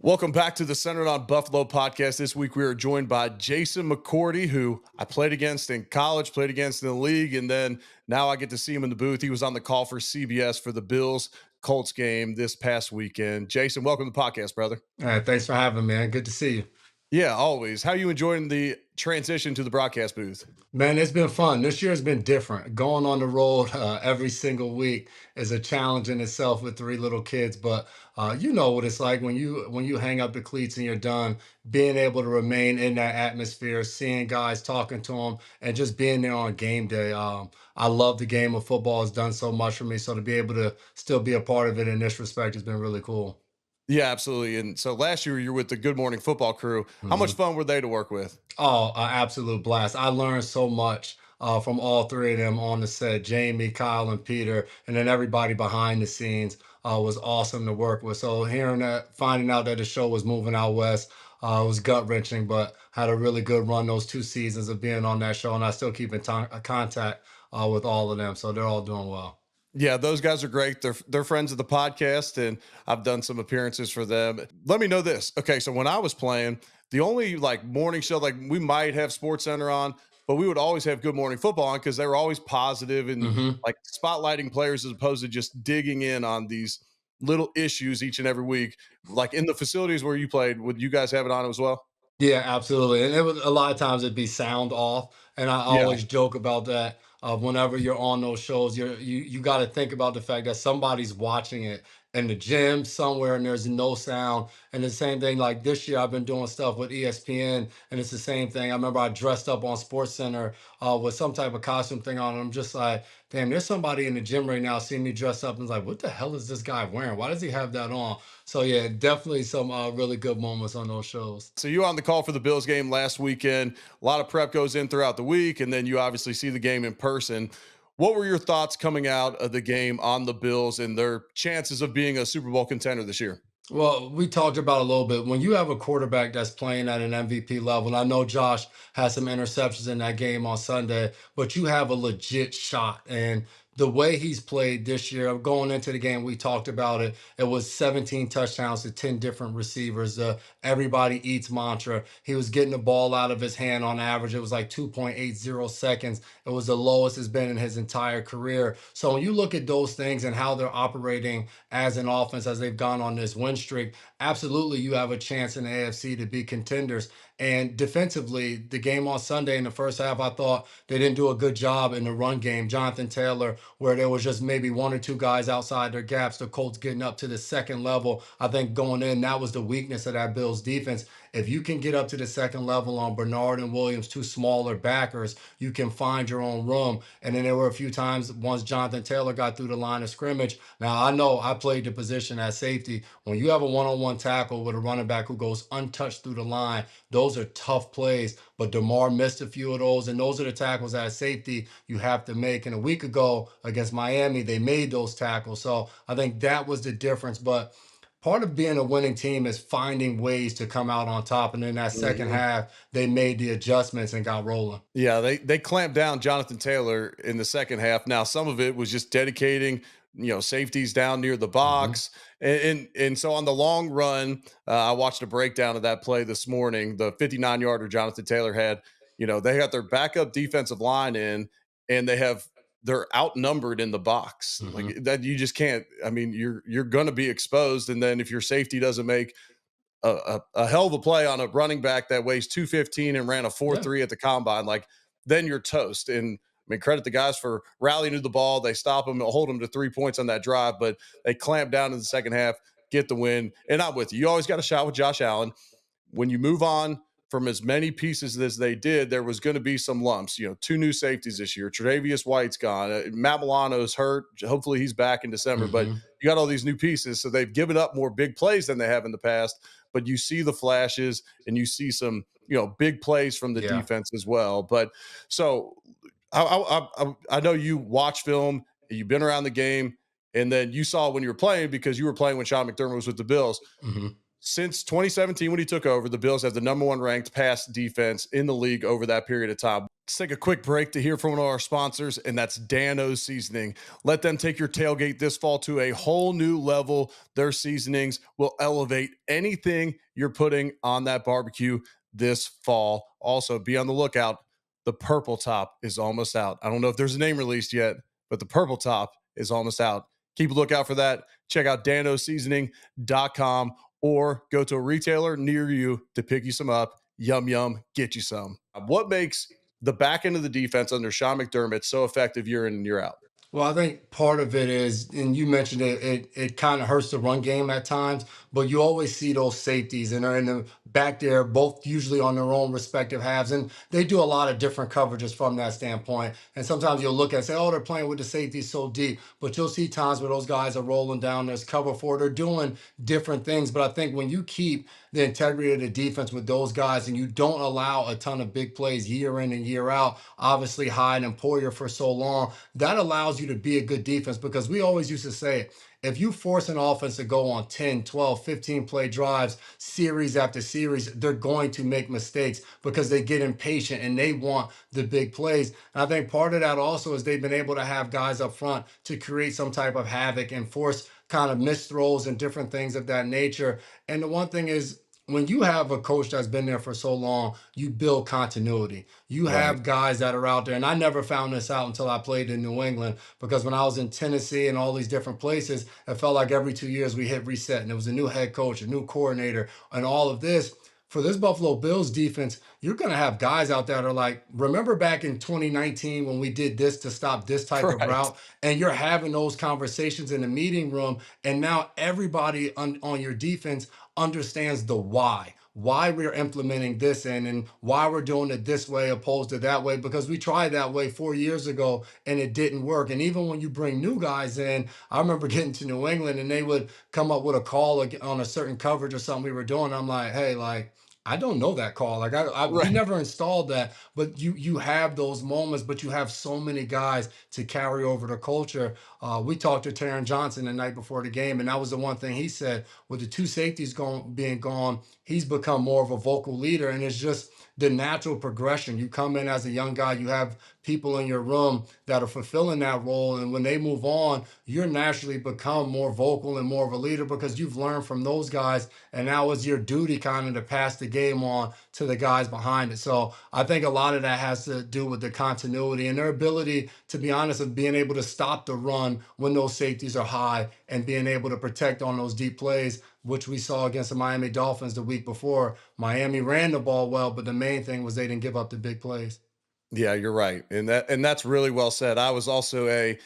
Welcome back to the Centered on Buffalo podcast. This week we are joined by Jason McCourty, who I played against in college, played against in the league, and then now I get to see him in the booth. He was on the call for CBS for the Bills-Colts game this past weekend. Jason, welcome to the podcast, brother. All right, thanks for having me, man. Good to see you. Yeah, always. How you enjoying the transition to the broadcast booth? Man, it's been fun. This year has been different. Going on the road every single week is a challenge in itself with three little kids. But you know what it's like when you hang up the cleats and you're done. Being able to remain in that atmosphere, seeing guys talking to them, and just being there on game day. I love the game of football. It's done so much for me. So to be able to still be a part of it in this respect has been really cool. Yeah, absolutely. And so last year you were with the Good Morning Football crew. How much Mhm. fun were they to work with? Oh, an absolute blast. I learned so much from all three of them on the set, Jamie, Kyle, and Peter, and then everybody behind the scenes was awesome to work with. So hearing that, finding out that the show was moving out west, was gut wrenching, but had a really good run those 2 seasons of being on that show, and I still keep in contact with all of them. So they're all doing well. Yeah, those guys are great. They're friends of the podcast, and I've done some appearances for them. Let me know this. Okay, so when I was playing, the only like morning show, like we might have Sports Center on, but we would always have Good Morning Football on because they were always positive and Hmm. like spotlighting players as opposed to just digging in on these little issues each and every week. Like in the facilities where you played, would you guys have it on as well? Yeah, absolutely. And it was a lot of times it'd be sound off, and I Yeah. always joke about that. Whenever you're on those shows, you got to think about the fact that somebody's watching it in the gym somewhere, and there's no sound. And the same thing, like this year, I've been doing stuff with ESPN, and it's the same thing. I remember I dressed up on Sports Center with some type of costume thing on, and I'm just like, damn, there's somebody in the gym right now seeing me dressed up, and it's like, what the hell is this guy wearing? Why does he have that on? So yeah, definitely some really good moments on those shows. So you were on the call for the Bills game last weekend. A lot of prep goes in throughout the week, and then you obviously see the game in person. What were your thoughts coming out of the game on the Bills and their chances of being a Super Bowl contender this year? Well, we talked about a little bit. When you have a quarterback that's playing at an MVP level, and I know Josh had some interceptions in that game on Sunday, but you have a legit shot. And the way he's played this year, going into the game, we talked about it. It was 17 touchdowns to 10 different receivers. Everybody eats mantra. He was getting the ball out of his hand on average. It was like 2.80 seconds. It was the lowest it's been in his entire career. So when you look at those things and how they're operating as an offense as they've gone on this win streak, absolutely you have a chance in the AFC to be contenders. And defensively, the game on Sunday in the first half, I thought they didn't do a good job in the run game. Jonathan Taylor, where there was just maybe one or two guys outside their gaps, the Colts getting up to the second level. I think going in, that was the weakness of that Bills defense. If you can get up to the second level on Bernard and Williams, two smaller backers, you can find your own room. And then there were a few times once Jonathan Taylor got through the line of scrimmage. Now, I know I played the position at safety. When you have a one-on-one tackle with a running back who goes untouched through the line, those are tough plays. But DeMar missed a few of those, and those are the tackles at safety you have to make. And a week ago against Miami, they made those tackles. So I think that was the difference. But part of being a winning team is finding ways to come out on top. And in that second Mhm. half, they made the adjustments and got rolling. Yeah, they clamped down Jonathan Taylor in the second half. Now, some of it was just dedicating, safeties down near the Mhm. box, and so on the long run, I watched a breakdown of that play this morning. The 59-yarder Jonathan Taylor had, they got their backup defensive line in, and they're outnumbered in the box like Mhm. that. You just can't. I mean, you're going to be exposed, and then if your safety doesn't make a hell of a play on a running back that weighs 215 and ran a Yeah. 4.3 at the combine, like then you're toast. And I mean, credit the guys for rallying to the ball. They stop them, hold them to 3 points on that drive, but they clamp down in the second half, get the win. And I'm with you. You always got a shot with Josh Allen. When you move on from as many pieces as they did, there was going to be some lumps. Two new safeties this year. Tre'Davious White's gone. Matt Milano's hurt. Hopefully he's back in December. But Mhm. you got all these new pieces, so they've given up more big plays than they have in the past. But you see the flashes, and you see some big plays from the Yeah. defense as well. But so I know you watch film, you've been around the game, and then you saw when you were playing because you were playing when Sean McDermott was with the Bills. Mhm. Since 2017, when he took over, the Bills have the number one ranked pass defense in the league over that period of time. Let's take a quick break to hear from one of our sponsors, and that's Dano's Seasoning. Let them take your tailgate this fall to a whole new level. Their seasonings will elevate anything you're putting on that barbecue this fall. Also, be on the lookout. The purple top is almost out. I don't know if there's a name released yet, but the purple top is almost out. Keep a lookout for that. Check out danoseasoning.com or go to a retailer near you to pick you some up. Yum, yum, get you some. What makes the back end of the defense under Sean McDermott so effective year in and year out? Well, I think part of it is, and you mentioned it, it kind of hurts the run game at times, but you always see those safeties and they're in the back there, both usually on their own respective halves. And they do a lot of different coverages from that standpoint. And sometimes you'll look at and say, oh, they're playing with the safeties so deep. But you'll see times where those guys are rolling down, there's cover for, they're doing different things. But I think when you keep the integrity of the defense with those guys and you don't allow a ton of big plays year in and year out, obviously Hyde and Poyer for so long, that allows you to be a good defense, because we always used to say, if you force an offense to go on 10, 12, 15 play drives, series after series, they're going to make mistakes because they get impatient and they want the big plays. And I think part of that also is they've been able to have guys up front to create some type of havoc and force kind of missed throws and different things of that nature. And the one thing is, when you have a coach that's been there for so long, you build continuity. You Right. have guys that are out there. And I never found this out until I played in New England, because when I was in Tennessee and all these different places, it felt like every 2 years we hit reset and it was a new head coach, a new coordinator, and all of this. For this Buffalo Bills defense, you're going to have guys out there that are like, remember back in 2019 when we did this to stop this type of Right. route? And you're having those conversations in the meeting room. And now everybody on your defense understands the why we're implementing this in and why we're doing it this way opposed to that way, because we tried that way 4 years ago and it didn't work. And even when you bring new guys in, I remember getting to New England and they would come up with a call on a certain coverage or something we were doing. I'm like, hey, like, I don't know that call. Like we Right. never installed that, but you have those moments, but you have so many guys to carry over the culture. We talked to Taran Johnson the night before the game, and that was the one thing he said. With the two safeties being gone, he's become more of a vocal leader, and it's just the natural progression. You come in as a young guy, you have people in your room that are fulfilling that role, and when they move on, you're naturally become more vocal and more of a leader because you've learned from those guys, and now it's your duty kind of to pass the game on to the guys behind it. So I think a lot of that has to do with the continuity and their ability, to be honest, of being able to stop the run when those safeties are high and being able to protect on those deep plays, which we saw against the Miami Dolphins the week before. Miami ran the ball well, but the main thing was they didn't give up the big plays. Yeah, you're right, and that's really well said. I was also a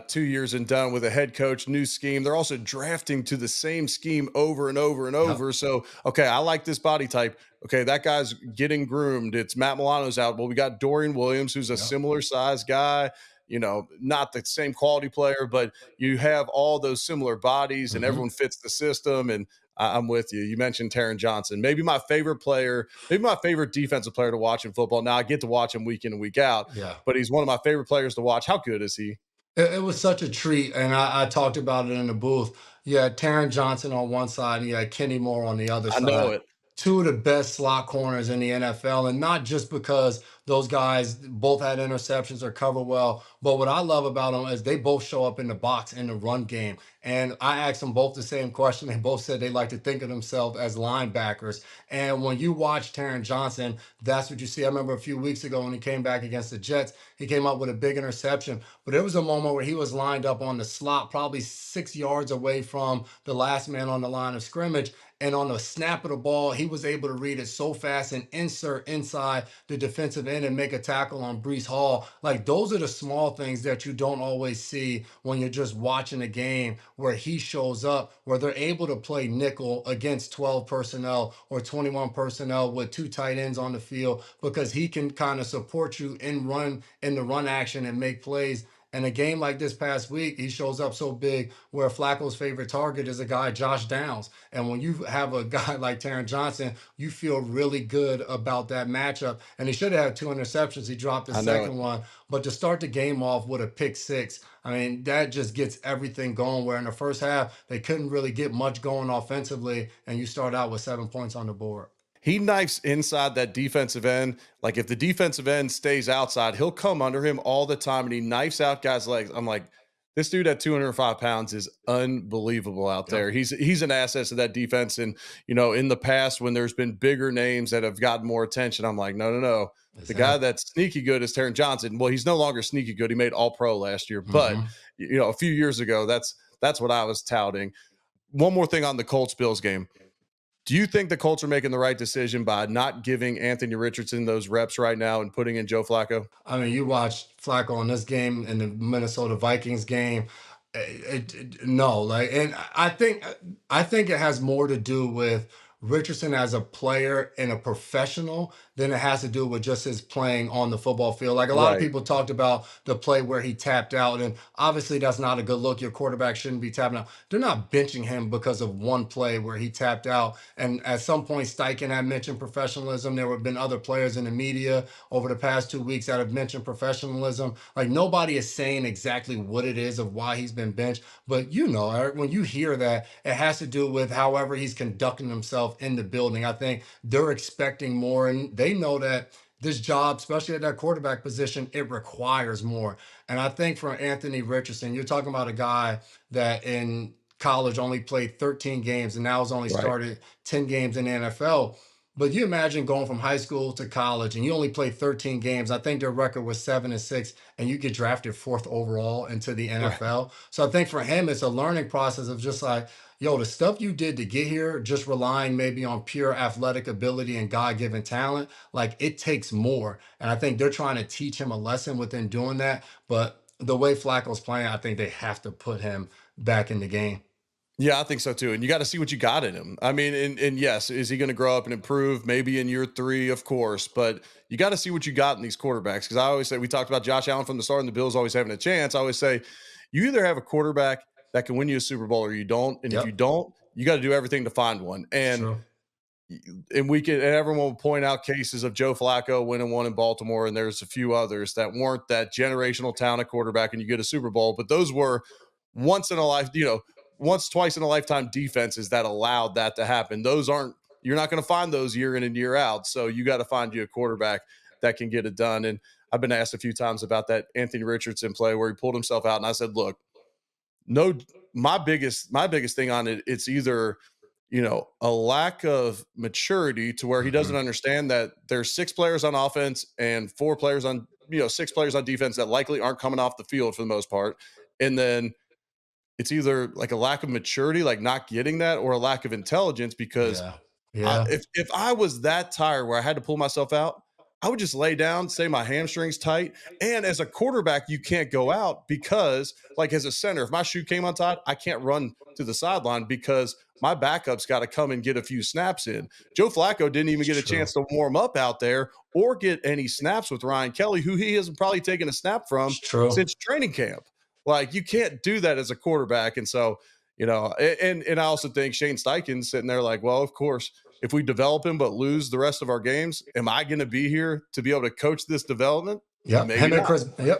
2 years and done with a head coach, new scheme. They're also drafting to the same scheme over and over and Yep. over. So, okay, I like this body type. Okay, that guy's getting groomed. It's Matt Milano's out. Well, we got Dorian Williams, who's a Yep. similar size guy. Not the same quality player, but you have all those similar bodies, and Hmm. everyone fits the system. And I'm with you. You mentioned Taran Johnson, maybe my favorite player, maybe my favorite defensive player to watch in football. Now I get to watch him week in and week out, Yeah. but he's one of my favorite players to watch. How good is he? It was such a treat, and I talked about it in the booth. You had Taron Johnson on one side, and you had Kenny Moore on the other I know side. it. Two of the best slot corners in the NFL, and not just because those guys both had interceptions or cover well, but what I love about them is they both show up in the box in the run game. And I asked them both the same question. They both said they like to think of themselves as linebackers. And when you watch Taron Johnson, that's what you see. I remember a few weeks ago when he came back against the Jets, he came up with a big interception. But there was a moment where he was lined up on the slot, probably 6 yards away from the last man on the line of scrimmage. And on the snap of the ball, he was able to read it so fast and insert inside the defensive end and make a tackle on Brees Hall. Like, those are the small things that you don't always see when you're just watching a game where he shows up, where they're able to play nickel against 12 personnel or 21 personnel with two tight ends on the field, because he can kind of support you in the run action and make plays. And a game like this past week, he shows up so big where Flacco's favorite target is a guy, Josh Downs. And when you have a guy like Taron Johnson, you feel really good about that matchup. And he should have had two interceptions. He dropped the I know it. second one. But to start the game off with a pick six, I mean, that just gets everything going. Where in the first half, they couldn't really get much going offensively. And you start out with 7 points on the board. he knifes inside that defensive end. Like if the defensive end stays outside, he'll come under him all the time and he knifes out guys' legs. I'm like, this dude at 205 pounds is unbelievable out Yep. there. He's an asset to that defense. And in the past when there's been bigger names that have gotten more attention, I'm like, no, no, no. It's The guy him. that's sneaky good is Taran Johnson. Well, he's no longer sneaky good. He made All Pro last year, but Hmm. a few years ago, that's what I was touting. One more thing on the Colts Bills game. Do you think the Colts are making the right decision by not giving Anthony Richardson those reps right now and putting in Joe Flacco? I mean, you watched Flacco in this game and the Minnesota Vikings game. No, like, and I think it has more to do with Richardson as a player and a professional than it has to do with just his playing on the football field. Like a lot of Right, people talked about the play where he tapped out, and obviously that's not a good look. Your quarterback shouldn't be tapping out. They're not benching him because of one play where he tapped out. And at some point, Steichen had mentioned professionalism. There have been other players in the media over the past 2 weeks that have mentioned professionalism. Like nobody is saying exactly what it is of why he's been benched, but Eric, when you hear that, it has to do with however he's conducting himself in the building. I think they're expecting more, and they know that this job, especially at that quarterback position, it requires more. And I think for Anthony Richardson, you're talking about a guy that in college only played 13 games and now has only right. started 10 games in the NFL. But you imagine going from high school to college and you only played 13 games. I think their record was 7-6, and you get drafted fourth overall into the Right. NFL. So I think for him, it's a learning process of just like, yo, the stuff you did to get here, just relying maybe on pure athletic ability and God given talent, like it takes more. And I think they're trying to teach him a lesson within doing that. But the way Flacco's playing, I think they have to put him back in the game. Yeah, I think so too. And you got to see what you got in him. I mean, and yes, is he going to grow up and improve? Maybe in year three, of course, but you got to see what you got in these quarterbacks. Because I always say, we talked about Josh Allen from the start and the Bills always having a chance. I always say, you either have a quarterback that can win you a Super Bowl or you don't. And if you Yep, don't, you got to do everything to find one. it's And true. and everyone will point out cases of Joe Flacco winning one in Baltimore, and there's a few others that weren't that generational talent quarterback, and you get a Super Bowl. But those were once in a life, once, twice in a lifetime defenses that allowed that to happen. Those aren't You're not going to find those year in and year out. So you got to find you a quarterback that can get it done. And I've been asked a few times about that Anthony Richardson play where he pulled himself out, and I said, look, no, my biggest thing on it, it's either a lack of maturity to where he doesn't Hmm. understand that there's six players on offense and four players on six players on defense that likely aren't coming off the field for the most part. And then it's either like a lack of maturity, like not getting that, or a lack of intelligence because Yeah, yeah, if I was that tired where I had to pull myself out, I would just lay down, say my hamstrings tight. And as a quarterback, you can't go out because, like, as a center, if my shoe came untied, I can't run to the sideline because my backup's got to come and get a few snaps in. Joe Flacco didn't even it's get a true. chance to warm up out there or get any snaps with Ryan Kelly, who he hasn't probably taken a snap from It's true. since training camp. Like, you can't do that as a quarterback. And so, and I also think Shane Steichen's sitting there like, well, of course, if we develop him but lose the rest of our games, am I going to be here to be able to coach this development? Yep, Maybe not.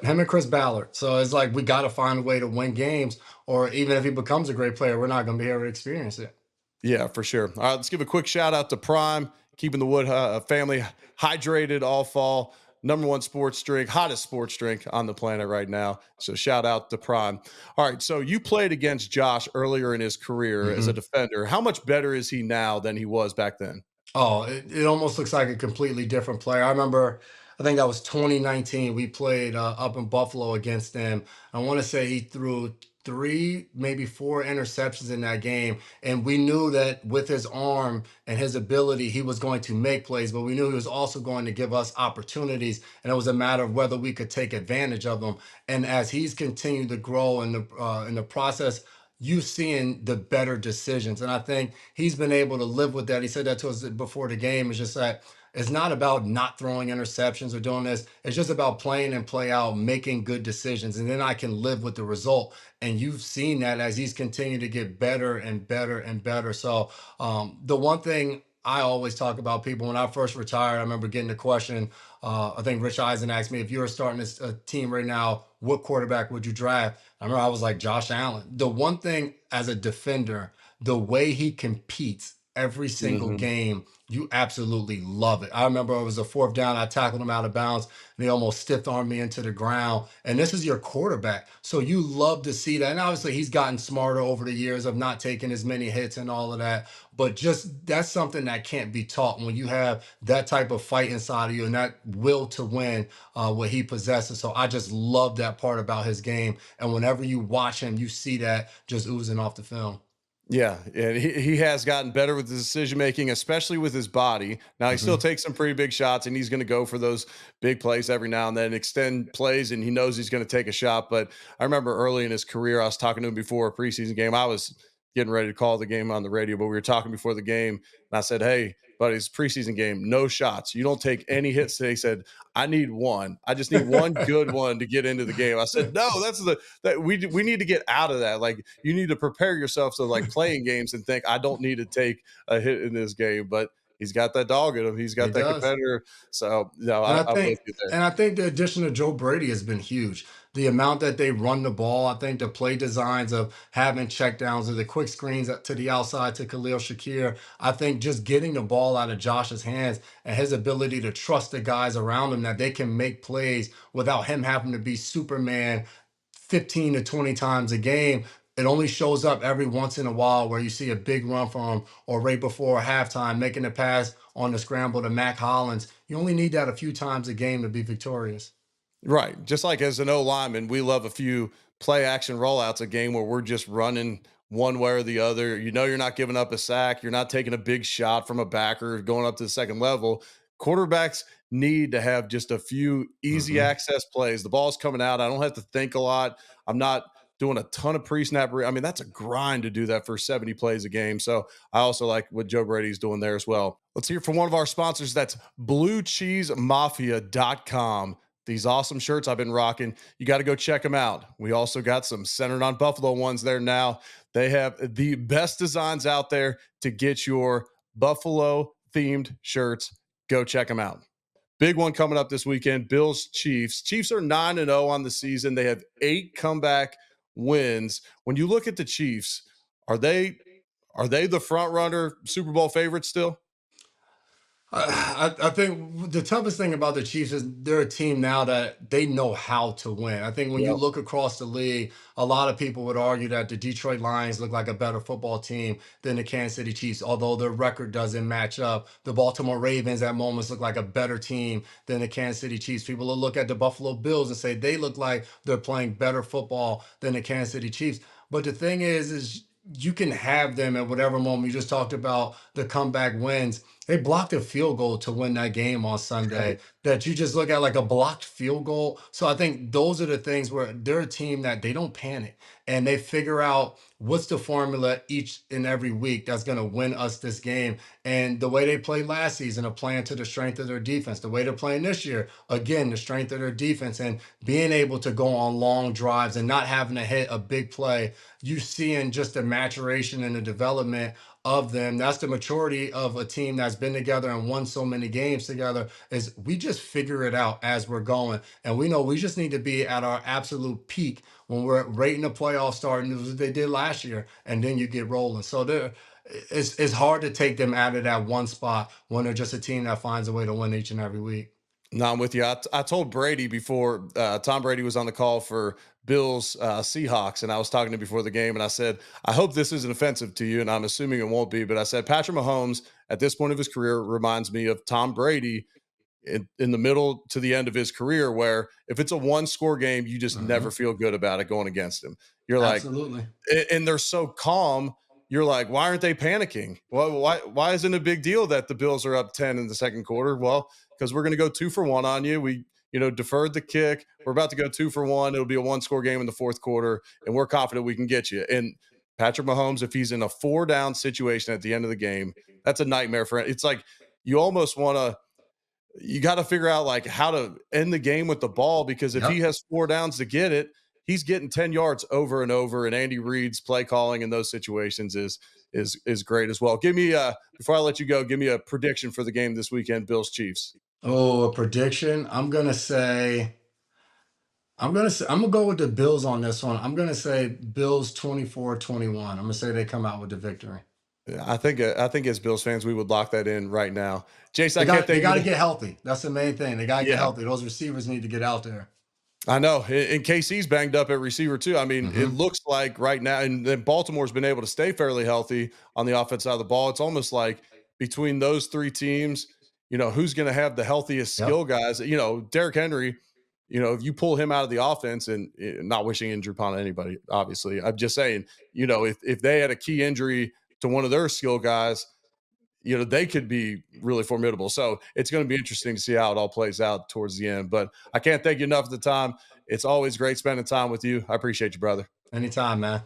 Him and Chris Ballard. So it's like we got to find a way to win games, or even if he becomes a great player, we're not going to be able to experience it. Yeah, for sure. All right, let's give a quick shout out to Prime, keeping the Wood family hydrated all fall. Number one sports drink, hottest sports drink on the planet right now. So shout out to Prime. All right, so you played against Josh earlier in his career as a Mhm. defender. How much better is he now than he was back then? Oh, it almost looks like a completely different player. I remember, I think that was 2019. We played up in Buffalo against them. I want to say he threw three, maybe four interceptions in that game. And we knew that with his arm and his ability, he was going to make plays, but we knew he was also going to give us opportunities. And it was a matter of whether we could take advantage of them. And as he's continued to grow in the process, you seeing the better decisions. And I think he's been able to live with that. He said that to us before the game. It's just that it's not about not throwing interceptions or doing this. It's just about playing and play out, making good decisions. And then I can live with the result. And you've seen that as he's continued to get better and better and better. So the one thing I always talk about people when I first retired, I remember getting the question. I think Rich Eisen asked me, if you were starting this team right now, what quarterback would you draft? I remember I was like Josh Allen. The one thing as a defender, the way he competes every single Mhm. game, you absolutely love it. I remember it was a fourth down. I tackled him out of bounds. And they almost stiff armed me into the ground. And this is your quarterback. So you love to see that. And obviously, he's gotten smarter over the years of not taking as many hits and all of that. But just that's something that can't be taught when you have that type of fight inside of you and that will to win what he possesses. So I just love that part about his game. And whenever you watch him, you see that just oozing off the film. Yeah, and he has gotten better with his decision making, especially with his body. Now he still Mhm. takes some pretty big shots, and he's going to go for those big plays every now and then, extend plays, and he knows he's going to take a shot. But I remember early in his career, I was talking to him before a preseason game. I was getting ready to call the game on the radio, but we were talking before the game, and I said, "Hey, buddy, it's preseason game, no shots. You don't take any hits today." He said, "I need one. I just need one good one to get into the game." I said, "No, that's the that we need to get out of that. Like you need to prepare yourself to like playing games and think I don't need to take a hit in this game." But he's got that dog in him. He's He got that does. competitor. So no, And I I'm with think you there. and I think the addition of Joe Brady has been huge. The amount that they run the ball, I think the play designs of having checkdowns or the quick screens to the outside to Khalil Shakir, I think just getting the ball out of Josh's hands and his ability to trust the guys around him that they can make plays without him having to be Superman 15 to 20 times a game. It only shows up every once in a while where you see a big run from him or right before halftime making a pass on the scramble to Mac Hollins. You only need that a few times a game to be victorious. Right. Just like as an O lineman, we love a few play action rollouts, a game where we're just running one way or the other. You know, you're not giving up a sack. You're not taking a big shot from a backer going up to the second level. Quarterbacks need to have just a few easy Hmm. access plays. The ball's coming out. I don't have to think a lot. I'm not doing a ton of pre-snap. I mean, that's a grind to do that for 70 plays a game. So I also like what Joe Brady's doing there as well. Let's hear from one of our sponsors. That's bluecheesemafia.com. These awesome shirts I've been rocking. You got to go check them out. We also got some centered on Buffalo ones there now. They have the best designs out there to get your Buffalo themed shirts. Go check them out. Big one coming up this weekend, Bills Chiefs. Chiefs are 9-0 on the season. They have 8 comeback wins. When you look at the Chiefs, are they the front runner Super Bowl favorites still? I think the toughest thing about the Chiefs is they're a team now that they know how to win. I think when you Yep. look across the league, a lot of people would argue that the Detroit Lions look like a better football team than the Kansas City Chiefs, although their record doesn't match up. The Baltimore Ravens at moments look like a better team than the Kansas City Chiefs. People will look at the Buffalo Bills and say they look like they're playing better football than the Kansas City Chiefs. But the thing is you can have them at whatever moment. You just talked about the comeback wins. They blocked a field goal to win that game on Sunday Right. that you just look at like a blocked field goal. So I think those are the things where they're a team that they don't panic and they figure out what's the formula each and every week that's going to win us this game. And the way they played last season of playing to the strength of their defense, the way they're playing this year, again, the strength of their defense and being able to go on long drives and not having to hit a big play, you seeing just the maturation and the development of them. That's the maturity of a team that's been together and won so many games together is we just figure it out as we're going. And we know we just need to be at our absolute peak when we're rating the playoff starting as they did last year. And then you get rolling. So it's hard to take them out of that one spot when they're just a team that finds a way to win each and every week. No, I'm with you. I told Brady before Tom Brady was on the call for Bills Seahawks, and I was talking to him before the game, and I said, I hope this isn't offensive to you, and I'm assuming it won't be, but I said, Patrick Mahomes at this point of his career reminds me of Tom Brady in the middle to the end of his career, where if it's a one score game, you just never Mhm. feel good about it going against him. You're like, Absolutely. and they're so calm. You're like, why aren't they panicking? Well, why isn't it a big deal that the Bills are up 10 in the second quarter? Well, because we're going to go 2 for 1 on you. We, deferred the kick. We're about to go 2 for 1. It'll be a one score game in the fourth quarter, and we're confident we can get you. And Patrick Mahomes, if he's in a 4 down situation at the end of the game, that's a nightmare for him. It's like you almost want to you got to figure out like how to end the game with the ball, because if he Yep. has 4 downs to get it, he's getting 10 yards over and over. And Andy Reid's play calling in those situations is great as well. Give me before I let you go, give me a prediction for the game this weekend, Bills Chiefs. Oh, a prediction. I'm gonna go with the Bills on this one. I'm gonna say Bills 24-21. I'm gonna say they come out with the victory. I think as Bills fans, we would lock that in right now. Jason, They I can't got they thank got to you. get healthy. That's the main thing. They got to get Yeah, healthy. Those receivers need to get out there. I know. And KC's banged up at receiver too. I mean, it Hmm. looks like right now, and then Baltimore's been able to stay fairly healthy on the offense side of the ball. It's almost like between those three teams, who's going to have the healthiest Yep. skill guys? Derrick Henry. If you pull him out of the offense, and not wishing injury upon anybody, obviously, I'm just saying, if they had a key injury to one of their skill guys, they could be really formidable. So it's going to be interesting to see how it all plays out towards the end. But I can't thank you enough of the time. It's always great spending time with you. I appreciate you, brother. Anytime, man.